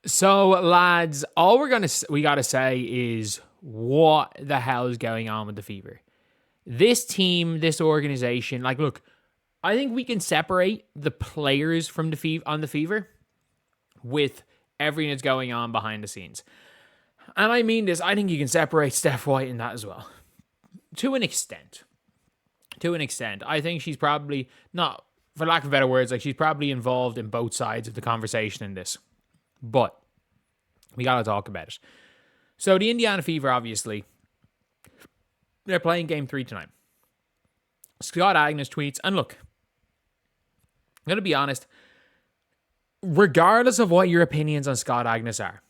So, lads, all we gotta say is what the hell is going on with the Fever? This team, this organization, like, look, I think we can separate the players from the Fever with everything that's going on behind the scenes. And I mean this, I think you can separate Steph White in that as well. To an extent. I think she's probably, not, for lack of better words, like she's probably involved in both sides of the conversation in this. But we got to talk about it. So the Indiana Fever, obviously, they're playing game 3 tonight. Scott Agnes tweets, and look, I'm going to be honest, regardless of what your opinions on Scott Agnes are,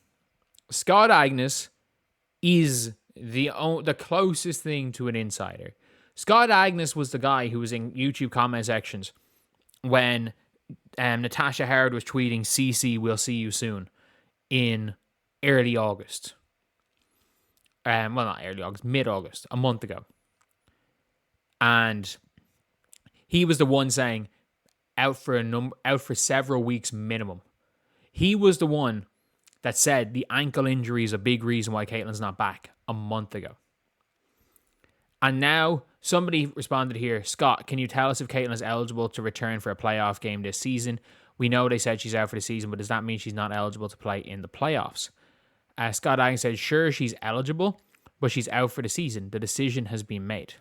Scott Agnes is the closest thing to an insider. Scott Agnes was the guy who was in YouTube comment sections when Natasha Howard was tweeting, "CC, we'll see you soon," in early August. Well, not early August, mid-August, a month ago. And he was the one saying, out for several weeks minimum. He was the one that said the ankle injury is a big reason why Caitlin's not back a month ago. And now somebody responded here, Scott, can you tell us if Caitlin is eligible to return for a playoff game this season? We know they said she's out for the season, but does that mean she's not eligible to play in the playoffs? Scott Agnes said, sure, she's eligible, but she's out for the season. The decision has been made.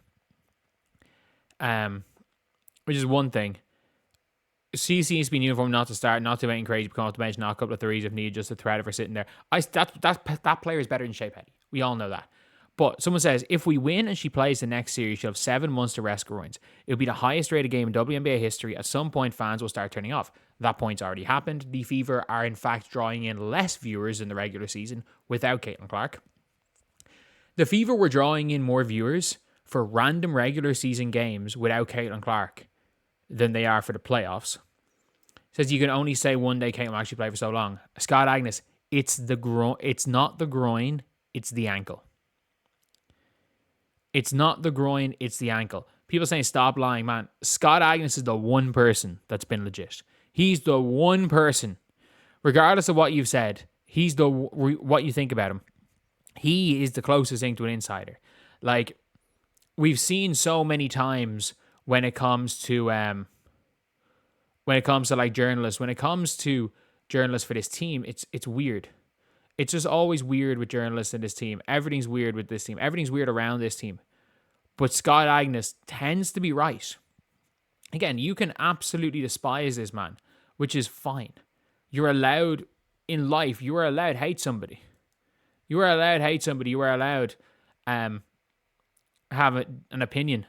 Which is one thing. CC has been uniform not to start, not to make crazy, come off the bench, knock a couple of threes if needed, just a threat of her sitting there. That player is better than Shea Petty. We all know that. But someone says, if we win and she plays the next series, she'll have 7 months to rest groins. It'll be the highest rated game in WNBA history. At some point, fans will start turning off. That point's already happened. The Fever are, in fact, drawing in less viewers in the regular season without Caitlin Clark. The Fever were drawing in more viewers for random regular season games without Caitlin Clark than they are for the playoffs. Says you can only say one day Caitlin will actually play for so long. Scott Agnes, it's not the groin, it's the ankle. It's not the groin, it's the ankle. People saying stop lying, man. Scott Agnes is the one person that's been legit. He's the one person, regardless of what you've said, he's what you think about him. He is the closest thing to an insider. Like, we've seen so many times when it comes to like journalists, when it comes to journalists for this team, it's weird. It's just always weird with journalists in this team. Everything's weird with this team. Everything's weird around this team. But Scott Agnes tends to be right. Again, you can absolutely despise this man, which is fine. You're allowed, in life, you are allowed to hate somebody. You are allowed to hate somebody. You are allowed have an opinion.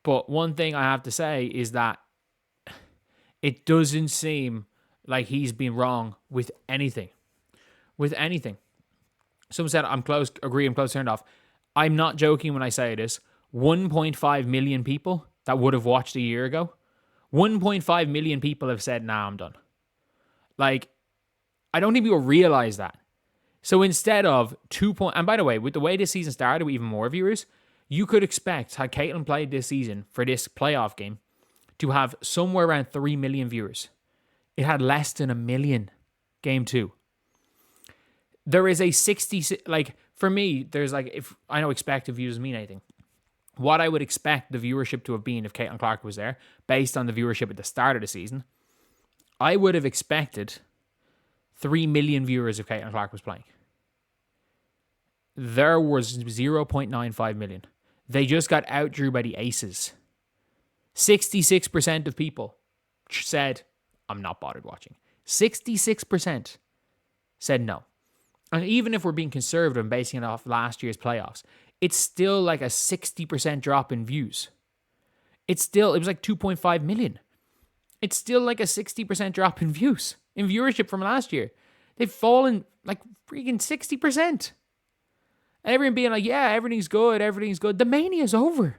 But one thing I have to say is that it doesn't seem like he's been wrong with anything. Someone said, I'm close turned off. I'm not joking when I say this. 1.5 million people that would have watched a year ago, 1.5 million people have said, nah, I'm done. Like, I don't think people realize that. So instead of and by the way, with the way this season started with even more viewers, you could expect, had Caitlin played this season for this playoff game, to have somewhere around 3 million viewers. It had less than 1 million game 2. There is a 60, like, for me, there's like, if I know expected views mean anything, what I would expect the viewership to have been if Caitlin Clark was there, based on the viewership at the start of the season, I would have expected 3 million viewers if Caitlin Clark was playing. There was 0.95 million. They just got outdrew by the Aces. 66% of people said, I'm not bothered watching. 66% said no. And even if we're being conservative and basing it off last year's playoffs, it's still like a 60% drop in views. It was like 2.5 million. It's still like a 60% drop in views, in viewership from last year. They've fallen like freaking 60%. And everyone being like, yeah, everything's good. The mania is over.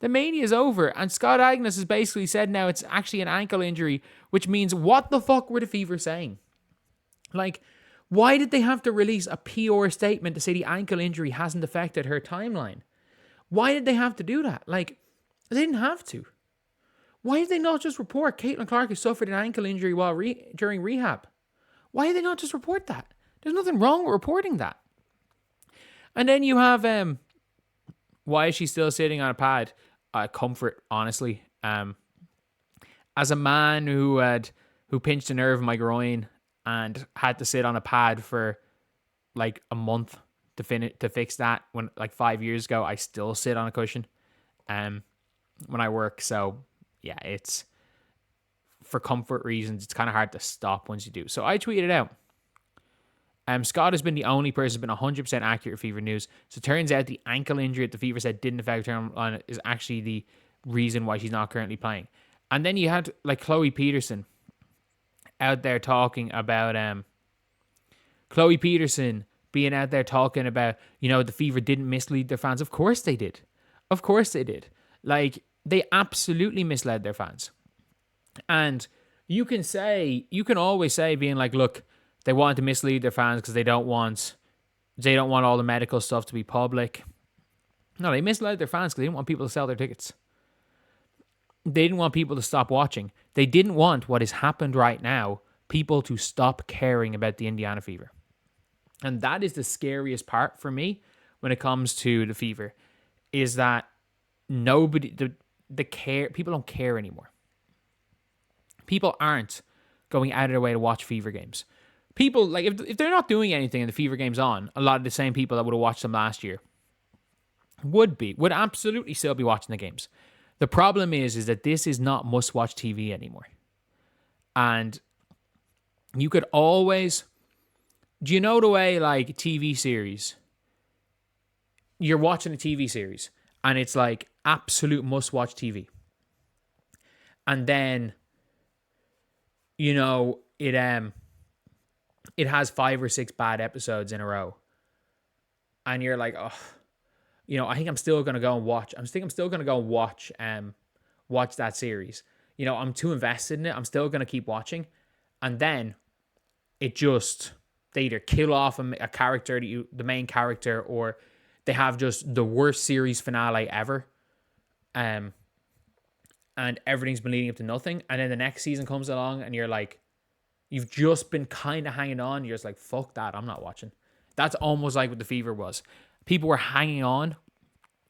And Scott Agnes has basically said now it's actually an ankle injury, which means what the fuck were the Fever saying? Like, why did they have to release a PR statement to say the ankle injury hasn't affected her timeline? Why did they have to do that? Like, they didn't have to. Why did they not just report Caitlin Clark has suffered an ankle injury during rehab? Why did they not just report that? There's nothing wrong with reporting that. And then you have why is she still sitting on a pad? Comfort, honestly. As a man who pinched a nerve in my groin and had to sit on a pad for like a month to fix that when like 5 years ago, I still sit on a cushion when I work. So yeah, it's for comfort reasons. It's kind of hard to stop once you do. So I tweeted out. Scott has been the only person who's been 100% accurate with Fever news. So it turns out the ankle injury that the Fever said didn't affect her on it is actually the reason why she's not currently playing. And then you had like Chloe Peterson out there talking about Chloe Peterson being out there talking about, the Fever didn't mislead their fans. Of course they did. Of course they did. Like, they absolutely misled their fans. And you can always say, being like, look, they want to mislead their fans because they don't want all the medical stuff to be public. No, they misled their fans because they didn't want people to sell their tickets. They didn't want people to stop watching. They didn't want what has happened right now, people to stop caring about the Indiana Fever. And that is the scariest part for me when it comes to the Fever, is that people don't care anymore. People aren't going out of their way to watch Fever games. People, like, if they're not doing anything and the Fever game's on, a lot of the same people that would have watched them last year would absolutely still be watching the games. The problem is that this is not must-watch TV anymore. And you could always... Do you know the way, like, TV series... You're watching a TV series, and it's, like, absolute must-watch TV. And then, it has 5 or 6 bad episodes in a row. And you're like, oh... I think I'm still going to go and watch. I think I'm still going to go and watch that series. I'm too invested in it. I'm still going to keep watching. And then they either kill off a character, the main character, or they have just the worst series finale ever. And everything's been leading up to nothing. And then the next season comes along and you're like, you've just been kind of hanging on. You're just like, fuck that. I'm not watching. That's almost like what the Fever was. People were hanging on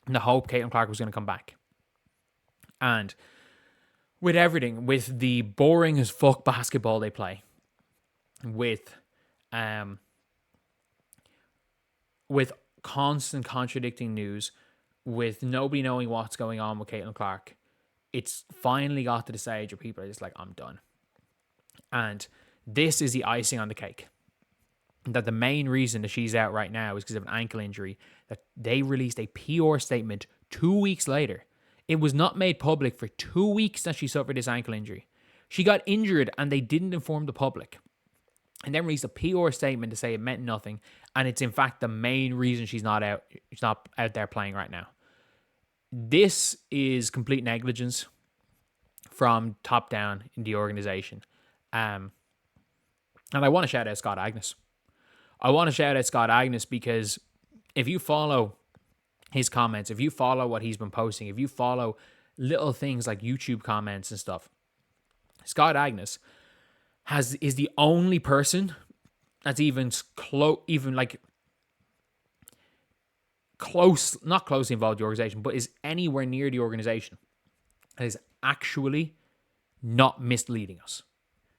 in the hope Caitlin Clark was going to come back. And with everything, with the boring as fuck basketball they play, with constant contradicting news, with nobody knowing what's going on with Caitlin Clark, it's finally got to the stage where people are just like, I'm done. And this is the icing on the cake. That the main reason that she's out right now is because of an ankle injury, that they released a PR statement 2 weeks later. It was not made public for 2 weeks that she suffered this ankle injury. She got injured and they didn't inform the public. And then released a PR statement to say it meant nothing. And it's in fact the main reason she's not out there playing right now. This is complete negligence from top down in the organization. And I want to shout out Scott Agnes. I want to shout out Scott Agnes because if you follow his comments, if you follow what he's been posting, if you follow little things like YouTube comments and stuff, Scott Agnes is the only person that's not closely involved in the organization, but is anywhere near the organization that is actually not misleading us.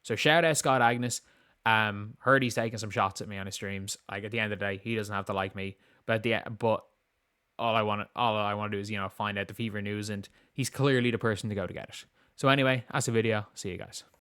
So shout out Scott Agnes. Heard he's taking some shots at me on his streams. Like, at the end of the day, he doesn't have to like me, but all I want to do is find out the Fever news, and he's clearly the person to go to get it. So anyway, that's the video. See you guys.